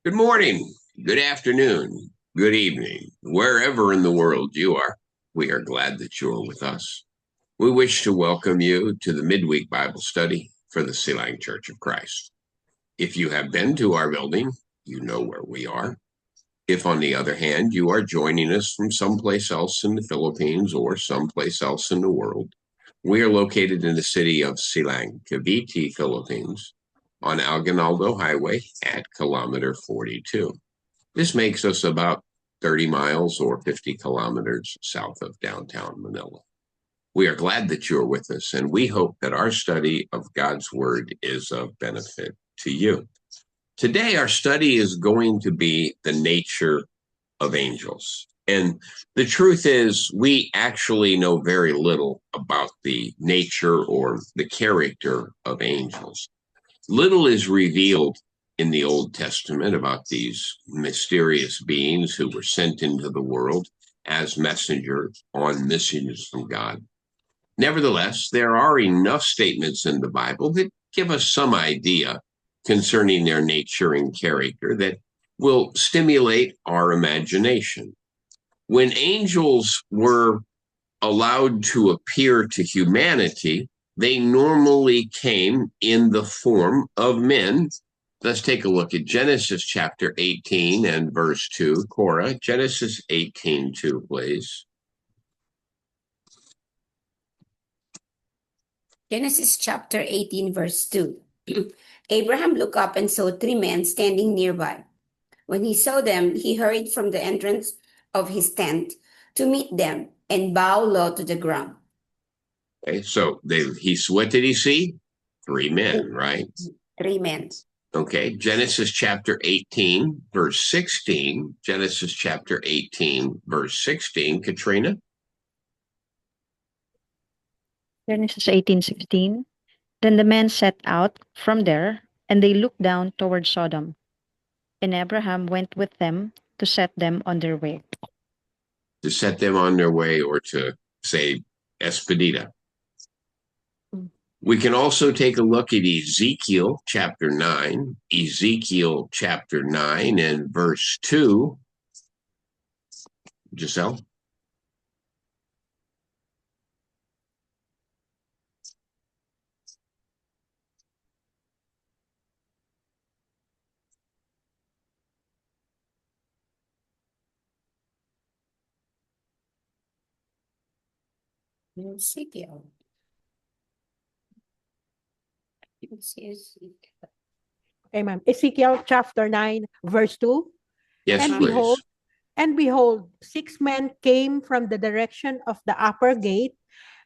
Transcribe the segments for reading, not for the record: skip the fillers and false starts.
Good morning, good afternoon, good evening, wherever in the world you are. We are glad that you're with us. We wish to welcome you to the Midweek Bible Study for the Sealang Church of Christ. If you have been to our building, you know where we are. If, on the other hand, you are joining us from someplace else in the Philippines or someplace else in the world, we are located in the city of Silang, Cavite, Philippines, on Aguinaldo Highway at kilometer 42. This makes us about 30 miles or 50 kilometers south of downtown Manila. We are glad that you're with us, and we hope that our study of God's Word is of benefit to you. Today, our study is going to be the nature of angels. And the truth is, we actually know very little about the nature or the character of angels. Little is revealed in the Old Testament about these mysterious beings who were sent into the world as messengers on missions from God. Nevertheless, there are enough statements in the Bible that give us some idea concerning their nature and character that will stimulate our imagination. When angels were allowed to appear to humanity, they normally came in the form of men. Let's take a look at Genesis chapter 18 and verse 2. Cora, Genesis 18:2, please. Genesis chapter 18, verse 2. Abraham looked up and saw three men standing nearby. When he saw them, he hurried from the entrance of his tent to meet them and bow low to the ground. Okay, so what did he see? Three men, right? Three men. Okay, Genesis chapter 18, verse 16. Genesis chapter 18, verse 16. Katrina? Genesis 18:16. Then the men set out from there, and they looked down toward Sodom. And Abraham went with them to set them on their way. To set them on their way, or to say expedita. We can also take a look at Ezekiel chapter 9. Ezekiel chapter 9 and verse 2. Giselle? Ezekiel. Okay, ma'am. Ezekiel chapter 9, verse 2. Yes, and please. behold, 6 men came from the direction of the upper gate,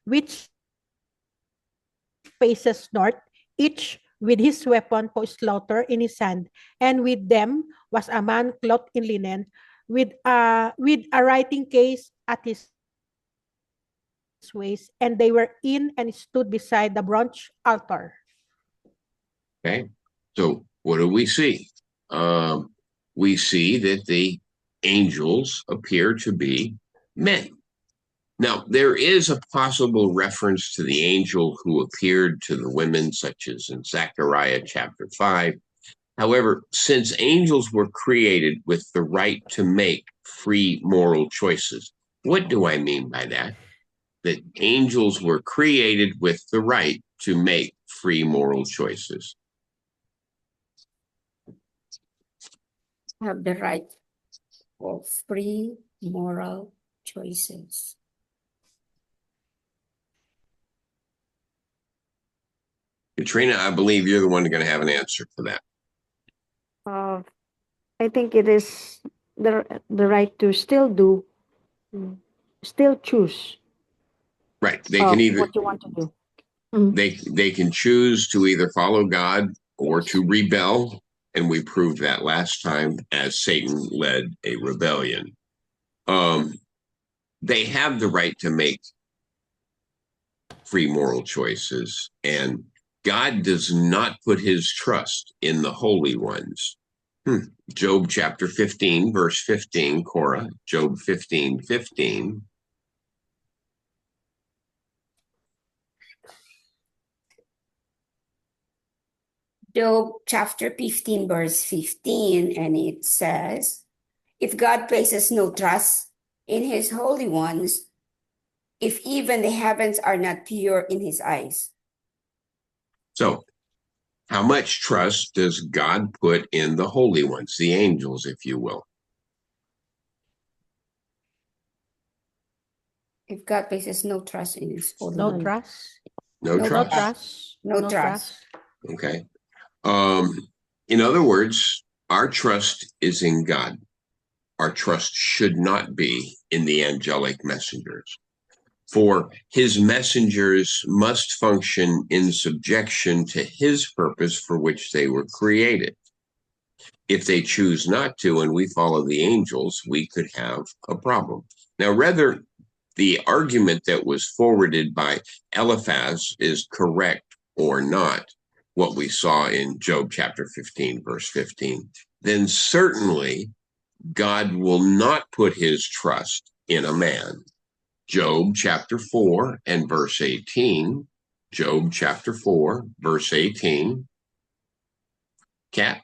which faces north, each with his weapon for slaughter in his hand. And with them was a man clothed in linen, with a writing case at his waist, and they were in and stood beside the bronze altar. Okay, so what do we see? We see that the angels appear to be men. Now, there is a possible reference to the angel who appeared to the women, such as in Zechariah chapter 5. However, since angels were created with the right to make free moral choices, what do I mean by that? That angels were created with the right to make free moral choices. Have the right of free moral choices. Katrina, I believe you're the one going to have an answer for that. I think it is the right to still choose. Right. They can either what you want to do. Mm-hmm. they can choose to either follow God or to rebel, and we proved that last time as Satan led a rebellion. They have the right to make free moral choices, and God does not put his trust in the holy ones. Job chapter 15, verse 15, Cora, Job 15:15. Job chapter 15, verse 15, and it says, if God places no trust in his holy ones, if even the heavens are not pure in his eyes. So, how much trust does God put in the holy ones, the angels, if you will? If God places no trust in his holy No ones. trust. No No trust. trust. No trust. Okay. In other words, our trust is in God. Our trust should not be in the angelic messengers. For his messengers must function in subjection to his purpose for which they were created. If they choose not to and we follow the angels, we could have a problem. Now, whether the argument that was forwarded by Eliphaz is correct or not, what we saw in Job chapter 15, verse 15, then certainly God will not put his trust in a man. Job chapter 4 and verse 18. Job chapter 4, verse 18. Kat?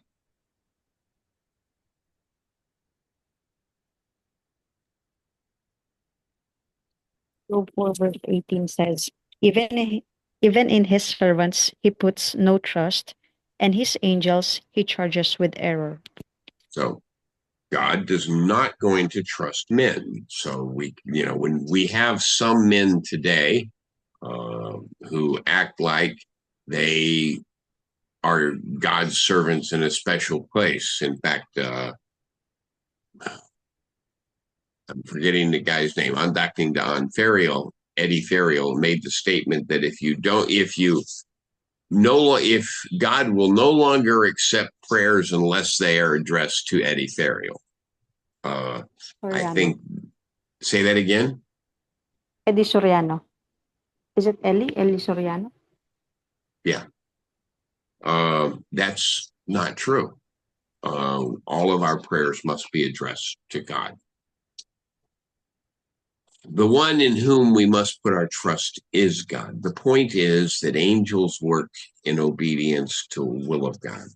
Job 4 verse 18 says, even in his servants he puts no trust, and his angels he charges with error. So God is not going to trust men. So when we have some men today who act like they are God's servants in a special place. In fact, I'm forgetting the guy's name. Undocumented on Ferriel, Eddie Ferriel made the statement that if God will no longer accept prayers unless they are addressed to Eddie Ferriel. I Soriano. think. Say that again. Eddie Soriano. Is it Ellie Soriano? Yeah. That's not true. All of our prayers must be addressed to God. The one in whom we must put our trust is God. The point is that angels work in obedience to the will of God,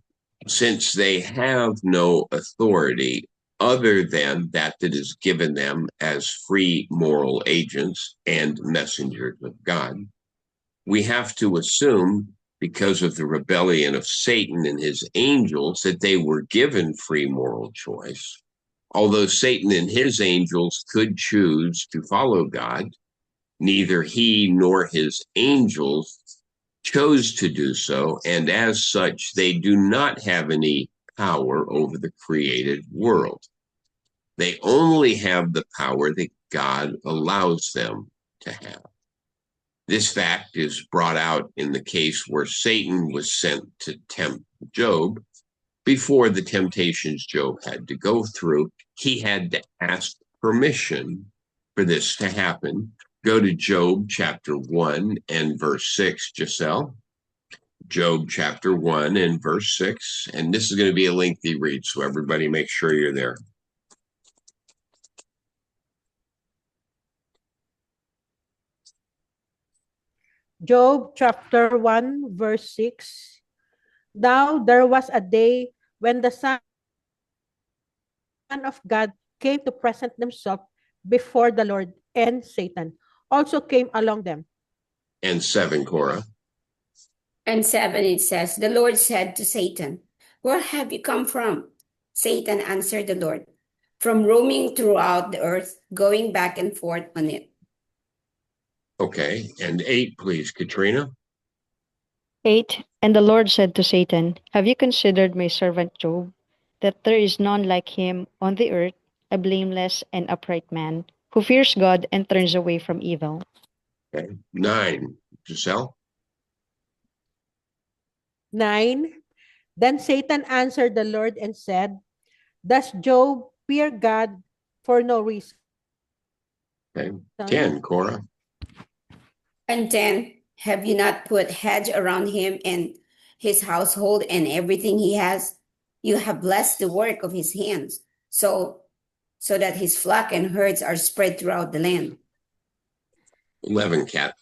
since they have no authority other than that is given them as free moral agents and messengers of God. We have to assume, because of the rebellion of Satan and his angels, that they were given free moral choice. Although Satan and his angels could choose to follow God, neither he nor his angels chose to do so, and as such, they do not have any power over the created world. They only have the power that God allows them to have. This fact is brought out in the case where Satan was sent to tempt Job. Before the temptations Job had to go through, he had to ask permission for this to happen. Go to Job chapter 1 and verse 6, Giselle. Job chapter 1 and verse 6. And this is going to be a lengthy read, so everybody make sure you're there. Job chapter 1, verse 6. Now there was a day when the Son of God came to present himself before the Lord, and Satan also came along them. And 7, Cora. And 7, it says, the Lord said to Satan, where have you come from? Satan answered the Lord, from roaming throughout the earth, going back and forth on it. Okay, and 8, please, Katrina. 8. And the Lord said to Satan, have you considered my servant Job, that there is none like him on the earth, a blameless and upright man, who fears God and turns away from evil? Okay, 9, Giselle. 9. Then Satan answered the Lord and said, does Job fear God for no reason? Okay, 10, Cora. And 10, have you not put hedge around him and his household and everything he has? You have blessed the work of his hands, so that his flock and herds are spread throughout the land. 11, Kat.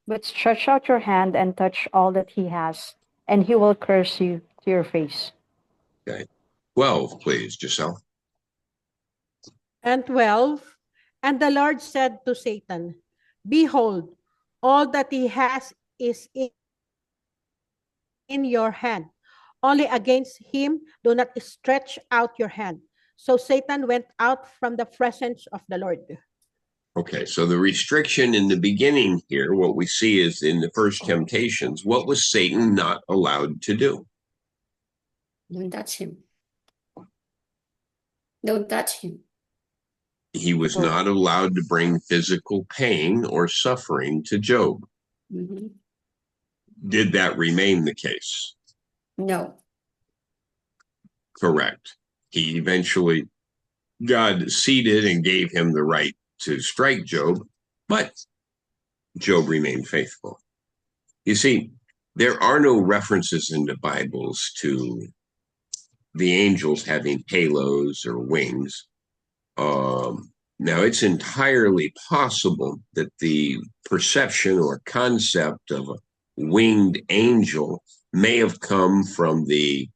But stretch out your hand and touch all that he has, and he will curse you to your face. Okay. 12, please, Giselle. And 12, and the Lord said to Satan, Behold, all that he has is in your hand. Only against him do not stretch out your hand. So Satan went out from the presence of the Lord. Okay, so the restriction in the beginning here, what we see is in the first temptations, what was Satan not allowed to do? Don't touch him. Don't touch him. He was not allowed to bring physical pain or suffering to Job. Mhm. Did that remain the case? No. Correct. He eventually, God ceded and gave him the right to strike Job, but Job remained faithful. You see, there are no references in the Bibles to the angels having halos or wings. Now, it's entirely possible that the perception or concept of a winged angel may have come from the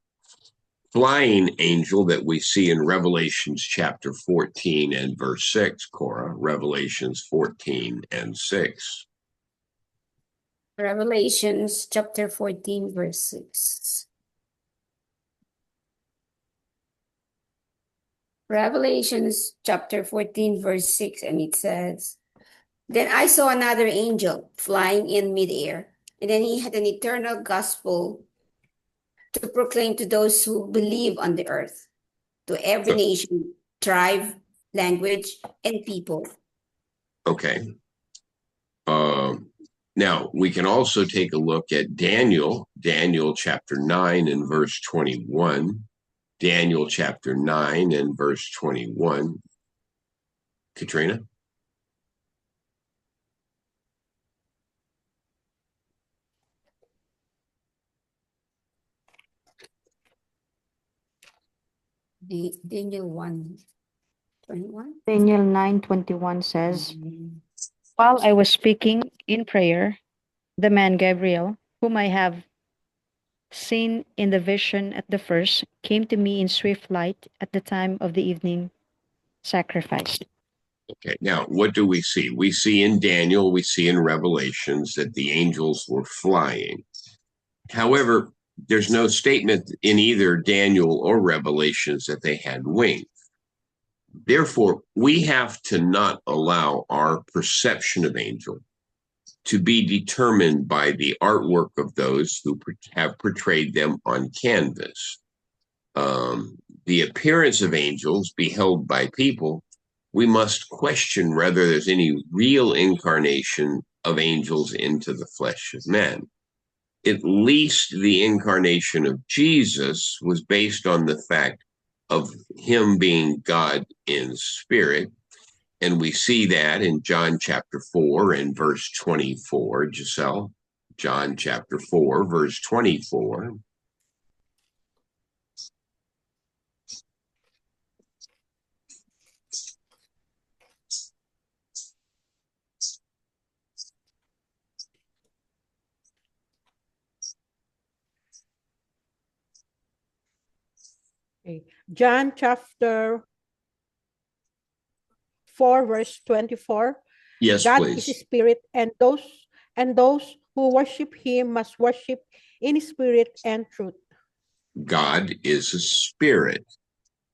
flying angel that we see in Revelations chapter 14 and verse 6, Cora. Revelations 14 and 6. Revelations chapter 14, verse 6. Revelations chapter 14, verse 6, and it says, Then I saw another angel flying in midair, and then he had an eternal gospel to proclaim to those who believe on the earth, to every nation, tribe, language, and people. Okay. Now, we can also take a look at Daniel chapter 9 and verse 21. Daniel chapter 9 and verse 21. Katrina? Daniel 1, 21. Daniel 9:21 says, Mhm. While I was speaking in prayer, the man Gabriel, whom I have seen in the vision at the first, came to me in swift light at the time of the evening sacrifice. Okay, now what do we see? We see in Daniel, we see in Revelations that the angels were flying. However, there's no statement in either Daniel or Revelations that they had wings. Therefore, we have to not allow our perception of angels to be determined by the artwork of those who have portrayed them on canvas. The appearance of angels beheld by people, we must question whether there's any real incarnation of angels into the flesh of men. At least the incarnation of Jesus was based on the fact of him being God in spirit. And we see that in John chapter 4 and verse 24, Giselle. John chapter 4, verse 24. Okay. John chapter 4, verse 24. Yes, God please. is spirit, and those who worship him must worship in spirit and truth. God is a spirit,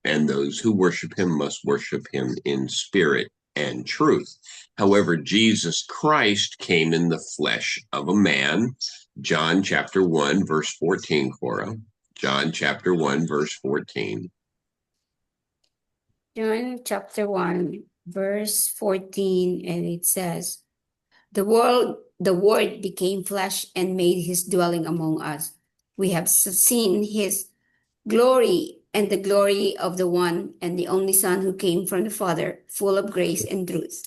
and those who worship him must worship him in spirit and truth. However, Jesus Christ came in the flesh of a man. John chapter 1, verse 14, Cora. John chapter 1, verse 14. John chapter 1, verse 14, and it says, the word became flesh and made his dwelling among us. We have seen his glory and the glory of the one and the only Son who came from the Father, full of grace and truth.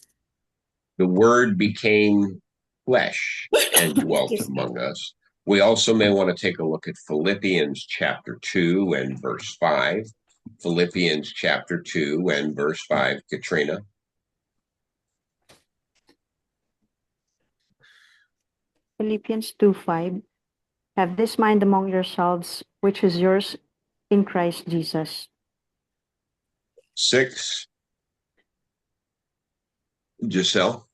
The word became flesh and dwelt Excuse me. among us. We also may want to take a look at Philippians chapter 2 and verse 5. Philippians chapter 2 and verse 5, Katrina. Philippians 2:5. Have this mind among yourselves, which is yours in Christ Jesus. 6. Giselle?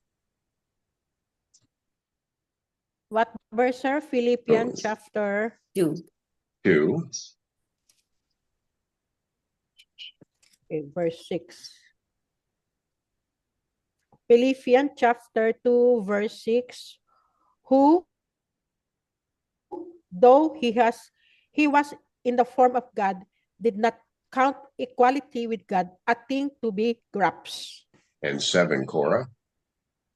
What verse, sir? Philippians Oh. chapter 2. 2. verse 6. Philippians chapter 2, verse 6. Who, though he was in the form of God, did not count equality with God a thing to be grasped. And 7, Cora?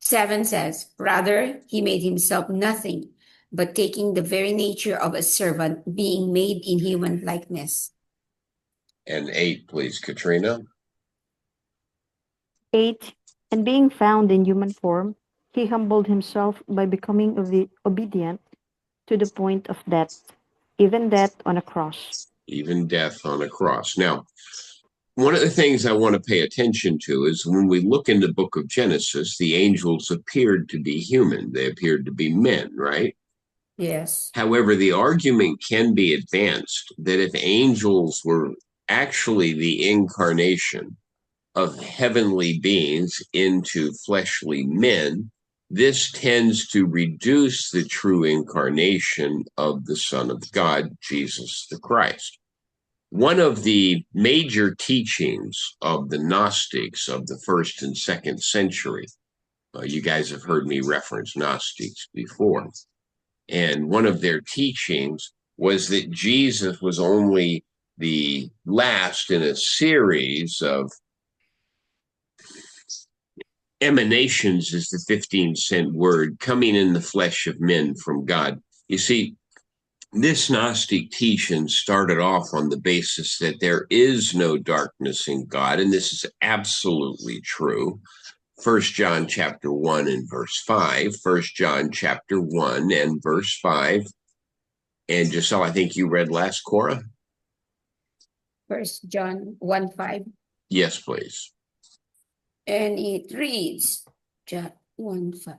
7 says, rather, he made himself nothing, but taking the very nature of a servant, being made in human likeness. And 8, please, Katrina. 8. And being found in human form, he humbled himself by becoming obedient to the point of death, even death on a cross. Even death on a cross. Now, one of the things I want to pay attention to is when we look in the book of Genesis, the angels appeared to be human. They appeared to be men, right? Yes. However, the argument can be advanced that if angels were actually the incarnation of heavenly beings into fleshly men, this tends to reduce the true incarnation of the Son of God, Jesus the Christ. One of the major teachings of the Gnostics of the 1st and 2nd century, you guys have heard me reference Gnostics before, and one of their teachings was that Jesus was only the last in a series of emanations, is the 15-cent word, coming in the flesh of men from God. You see, this Gnostic teaching started off on the basis that there is no darkness in God, and this is absolutely true. 1 John chapter 1 and verse 5, 1 John chapter 1 and verse 5. And Giselle, I think you read last, Cora? 1 John 1:5. Yes, please. And it reads, John 1:5.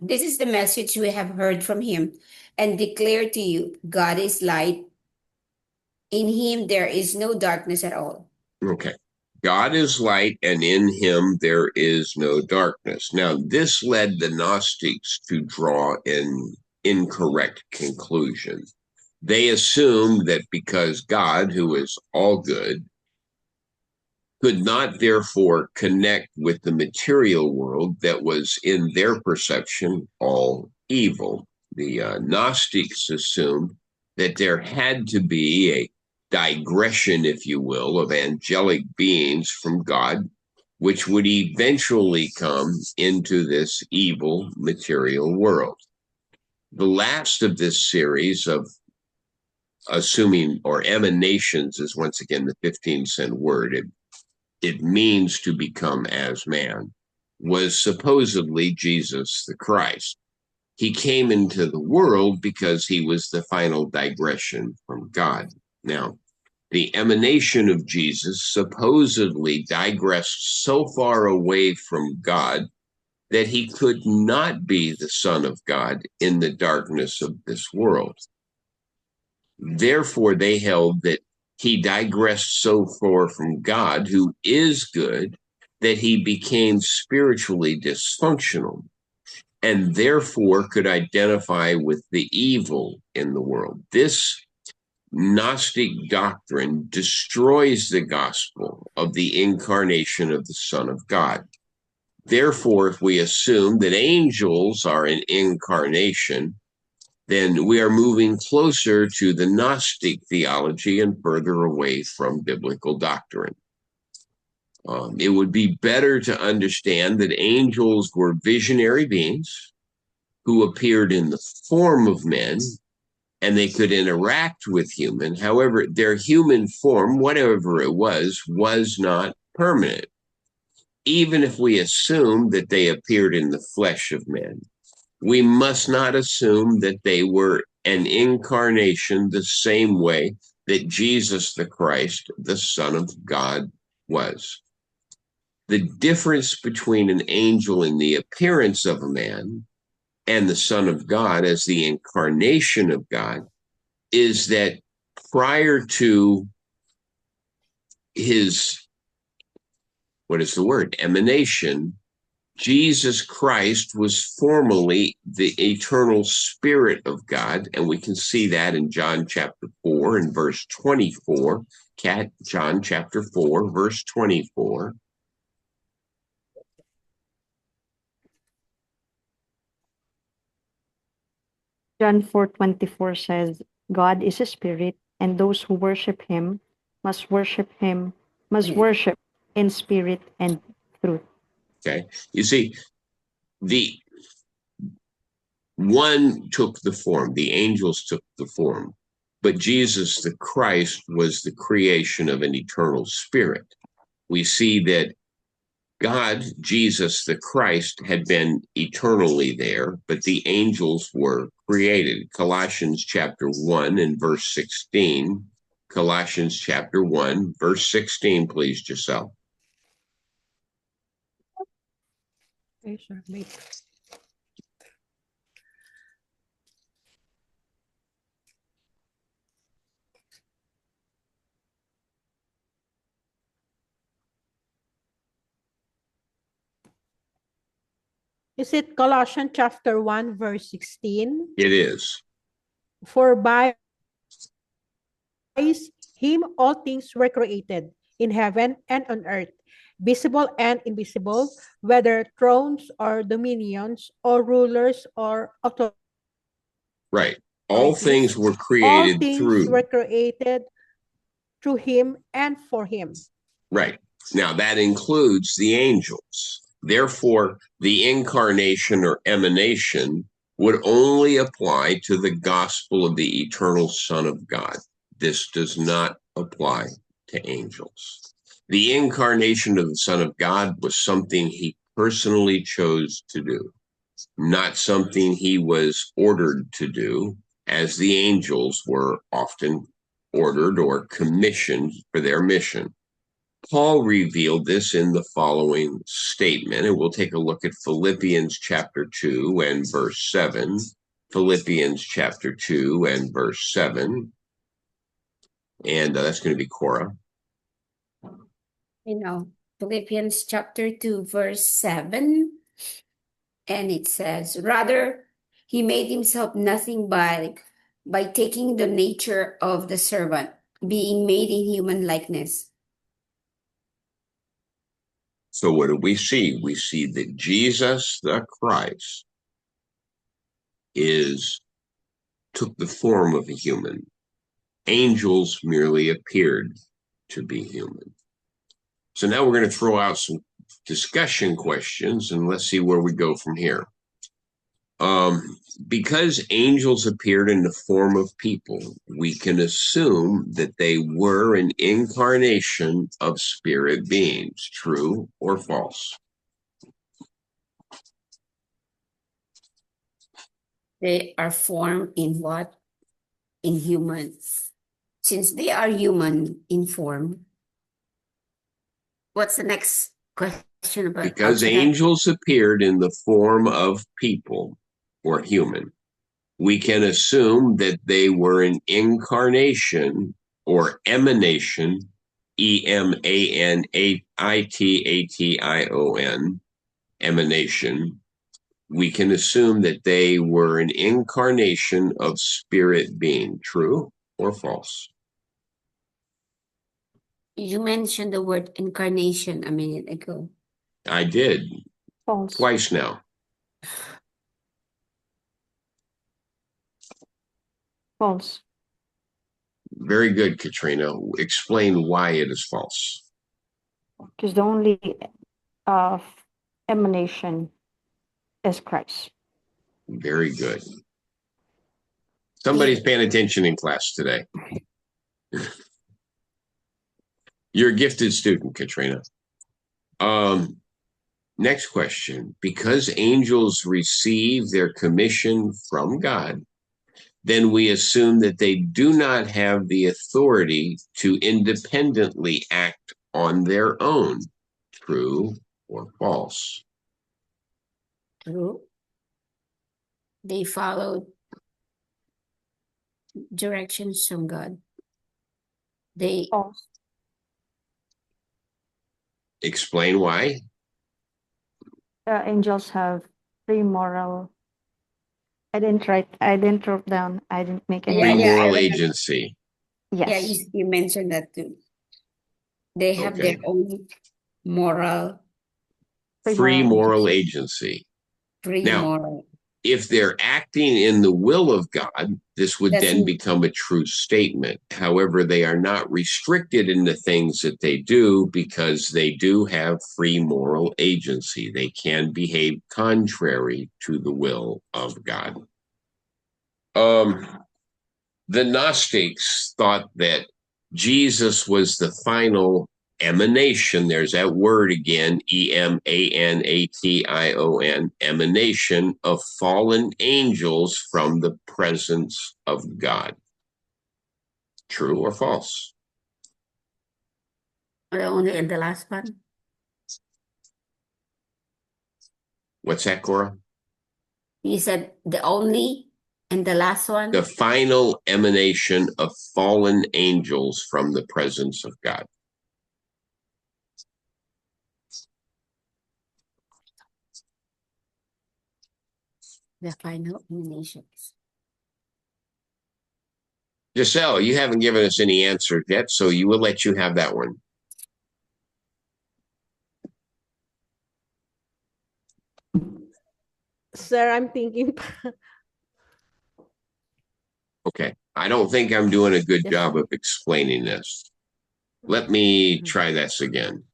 This is the message we have heard from him and declare to you, God is light. In him there is no darkness at all. Okay. God is light, and in him there is no darkness. Now, this led the Gnostics to draw an incorrect conclusion. They assumed that because God, who is all good, could not therefore connect with the material world that was, in their perception, all evil. The Gnostics assumed that there had to be a digression, if you will, of angelic beings from God, which would eventually come into this evil material world. The last of this series of assuming, or emanations is once again the 15-cent word, it means to become as man, was supposedly Jesus the Christ. He came into the world because he was the final digression from God. Now, the emanation of Jesus supposedly digressed so far away from God that he could not be the Son of God in the darkness of this world. Therefore, they held that he digressed so far from God, who is good, that he became spiritually dysfunctional and therefore could identify with the evil in the world. This Gnostic doctrine destroys the gospel of the incarnation of the Son of God. Therefore, if we assume that angels are an incarnation, then we are moving closer to the Gnostic theology and further away from biblical doctrine. It would be better to understand that angels were visionary beings who appeared in the form of men, and they could interact with human. However, their human form, whatever it was not permanent, even if we assume that they appeared in the flesh of men. We must not assume that they were an incarnation the same way that Jesus the Christ, the Son of God, was. The difference between an angel in the appearance of a man and the Son of God as the incarnation of God is that prior to his, what is the word, emanation, Jesus Christ was formerly the eternal Spirit of God, and we can see that in John chapter 4 and verse 24. John chapter 4, verse 24. John 4:24 says, God is a spirit, and those who worship him must worship in spirit and truth. Okay, you see, the one took the form, the angels took the form, but Jesus the Christ was the creation of an eternal spirit. We see that God, Jesus the Christ, had been eternally there, but the angels were created. Colossians chapter 1 and verse 16. Colossians chapter 1, verse 16, please, Giselle. Okay, sure. Wait. Is it Colossians chapter 1, verse 16? It is. For by him all things were created, in heaven and on earth, visible and invisible, whether thrones or dominions or rulers or authorities. Right. All things were All created things were through. created through him and for him. Right. Now, that includes the angels. Therefore, the incarnation or emanation would only apply to the gospel of the eternal Son of God. This does not apply to angels. The incarnation of the Son of God was something he personally chose to do, not something he was ordered to do, as the angels were often ordered or commissioned for their mission. Paul revealed this in the following statement, and we'll take a look at Philippians chapter 2 and verse 7. Philippians chapter 2 and verse 7. And that's going to be Cora. Philippians chapter 2, verse 7. And it says, rather, he made himself nothing by taking the nature of the servant, being made in human likeness. So what do we see? We see that Jesus the Christ took the form of a human. Angels merely appeared to be human. So now we're going to throw out some discussion questions, and let's see where we go from here. Because angels appeared in the form of people, we can assume that they were an incarnation of spirit beings. True or false? They are formed in what? In humans. Since they are human in form, what's the next question about? Because angels appeared in the form of people or human, we can assume that they were an incarnation or emanation, emanation, emanation. We can assume that they were an incarnation of spirit being. True or false? You mentioned the word incarnation a minute ago. I did. False. Twice now. False. Very good, Katrina. Explain why it is false. Because the only emanation is Christ. Very good. Somebody's paying attention in class today. You're a gifted student, Katrina. Next question. Because angels receive their commission from God, then we assume that they do not have the authority to independently act on their own. True or false? True. They followed directions from God. They False. Explain why. Angels have free moral. I didn't wrote down. I didn't make any Yeah, Free notes. I moral remember. agency. Yeah, Yes. you mentioned that too. They have their Okay. own moral, Free moral agency. agency. free Now, moral. if they're acting in the will of God, this would That's then become a true statement. However, they are not restricted in the things that they do because they do have free moral agency. They can behave contrary to the will of God. The Gnostics thought that Jesus was the final emanation. There's that word again, emanation, emanation of fallen angels from the presence of God. True or false? only in the last one. What's that, Cora? You said the only and the last one. The final emanation of fallen angels from the presence of God. The final emanations. Giselle, you haven't given us any answers yet, so you will let you have that one. Sir, I'm thinking. Okay. I don't think I'm doing a good Yes. job of explaining this. Let me try this again.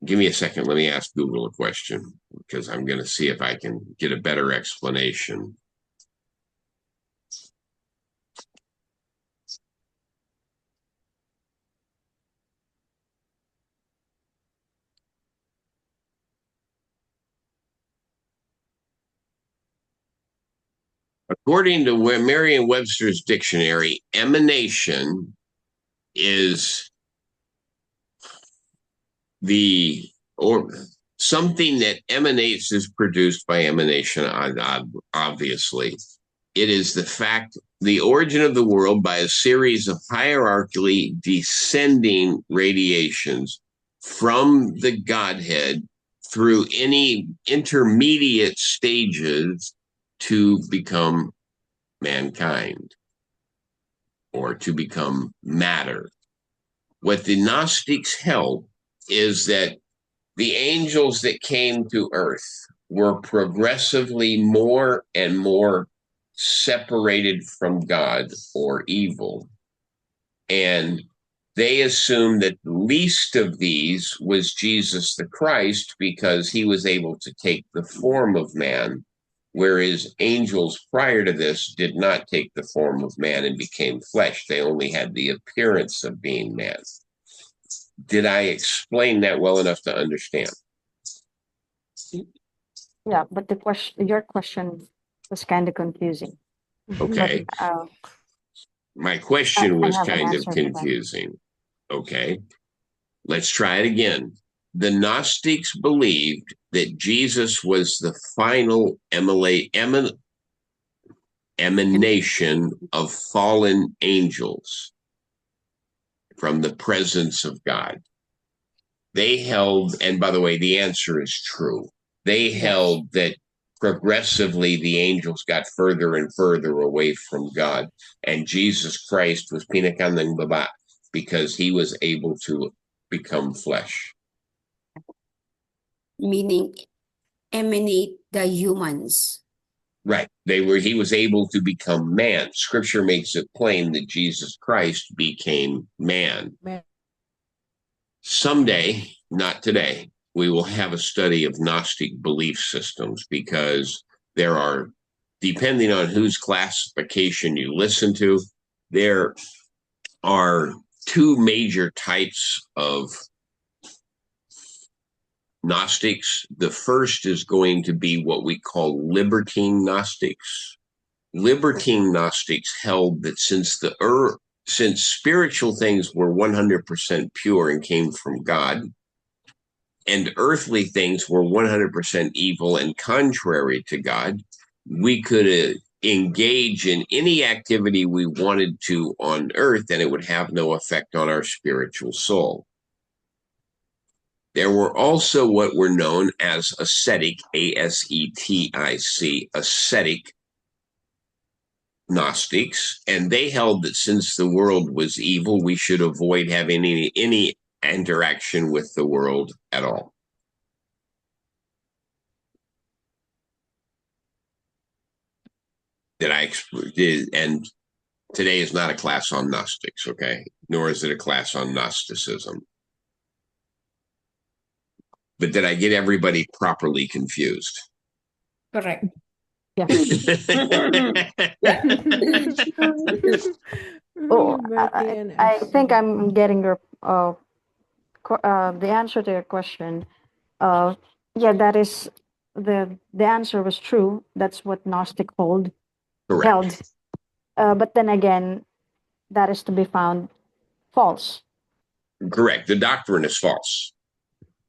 Give me a second. Let me ask Google a question because I'm going to see if I can get a better explanation. According to Merriam-Webster's dictionary, emanation is or something that emanates is produced by emanation, obviously. It is the origin of the world by a series of hierarchically descending radiations from the Godhead through any intermediate stages to become mankind or to become matter. What the Gnostics held is that the angels that came to earth were progressively more and more separated from God or evil. And they assumed that the least of these was Jesus the Christ because he was able to take the form of man, whereas angels prior to this did not take the form of man and became flesh. They only had the appearance of being man. Did I explain that well enough to understand? Yeah, but your question was kind of confusing. Okay. But My question was have an kind of answer for that. confusing. Okay. Let's try it again. The Gnostics believed that Jesus was the final emanation of fallen angels from the presence of God. They held, and by the way, the answer is true. They held that progressively the angels got further and further away from God, and Jesus Christ was pinakandang baba because he was able to become flesh. Meaning emanate the humans. Right. He was able to become man. Scripture makes it plain that Jesus Christ became man. Someday, not today, we will have a study of Gnostic belief systems because there are, depending on whose classification you listen to, there are two major types of Gnostics. The first is going to be what we call libertine Gnostics. Libertine Gnostics held that since spiritual things were 100% pure and came from God, and earthly things were 100% evil and contrary to God, we could engage in any activity we wanted to on earth, and it would have no effect on our spiritual soul. There were also what were known as ascetic, A-S-E-T-I-C, ascetic Gnostics, and they held that since the world was evil, we should avoid having any interaction with the world at all. And today is not a class on Gnostics, okay? Nor is it a class on Gnosticism. But did I get everybody properly confused? Correct. Yeah. Yeah. Oh, Bertie and I think Ashley. I'm getting your the answer to your question. Yeah, that is the answer was true. That's what Gnostic held. Correct. But then again, that is to be found false. Correct. The doctrine is false.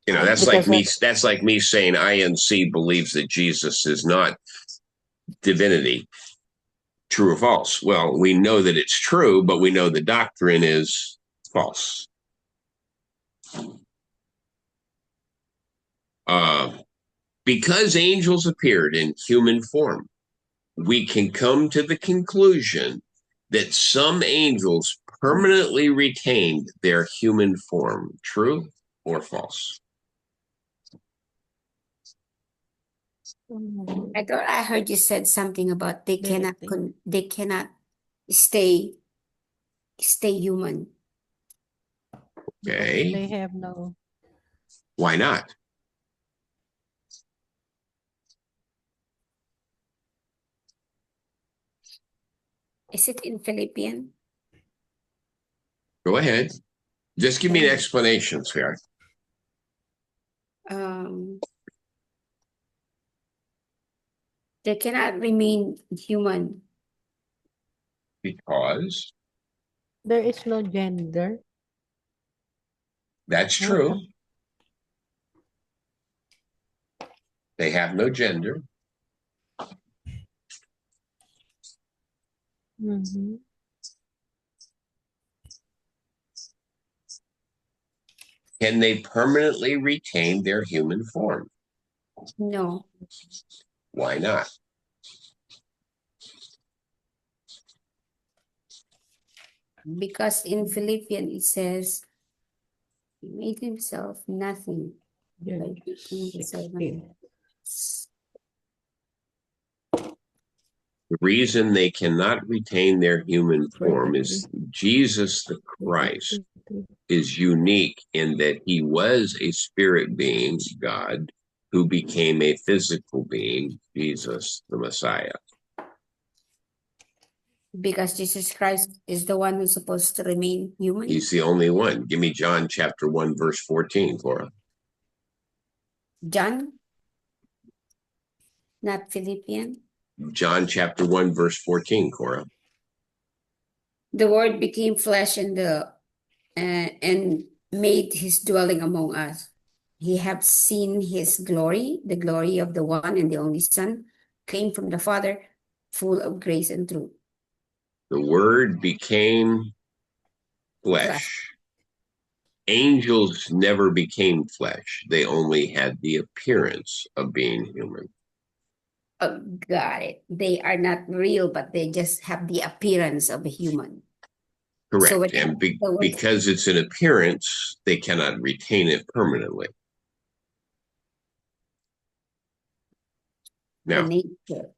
You know, that's Because like me saying INC believes that Jesus is not divinity. True or false? Well, we know that it's true, but we know the doctrine is false. Because angels appeared in human form, we can come to the conclusion that some angels permanently retained their human form. True or false? I thought I heard you said something about they cannot Bertie. they cannot stay human. Because Okay. they have no. Why not? Is it in Philippian? Go ahead. Just give me an explanation, sweetheart. They cannot remain human Because There is no gender. that's true. They have no gender. Mm-hmm. Can they permanently retain their human form? No, Why not? because in Philippian it says he made himself nothing by making himself nothing. The reason they cannot retain their human form is Jesus the Christ is unique in that he was a spirit being, God, who became a physical being, Jesus the Messiah. Because Jesus Christ is the one who's supposed to remain human. He's the only one. Give me John chapter 1, verse 14, Cora. John, not Philippian. John chapter 1, verse 14, Cora. The Word became flesh and made his dwelling among us. He have seen his glory, the glory of the one and the only Son, came from the Father, full of grace and truth. The Word became flesh. Angels never became flesh. They only had the appearance of being human. Oh, got it. They are not real, but they just have the appearance of a human. Correct. So and because it's an appearance, they cannot retain it permanently. Now, the nature.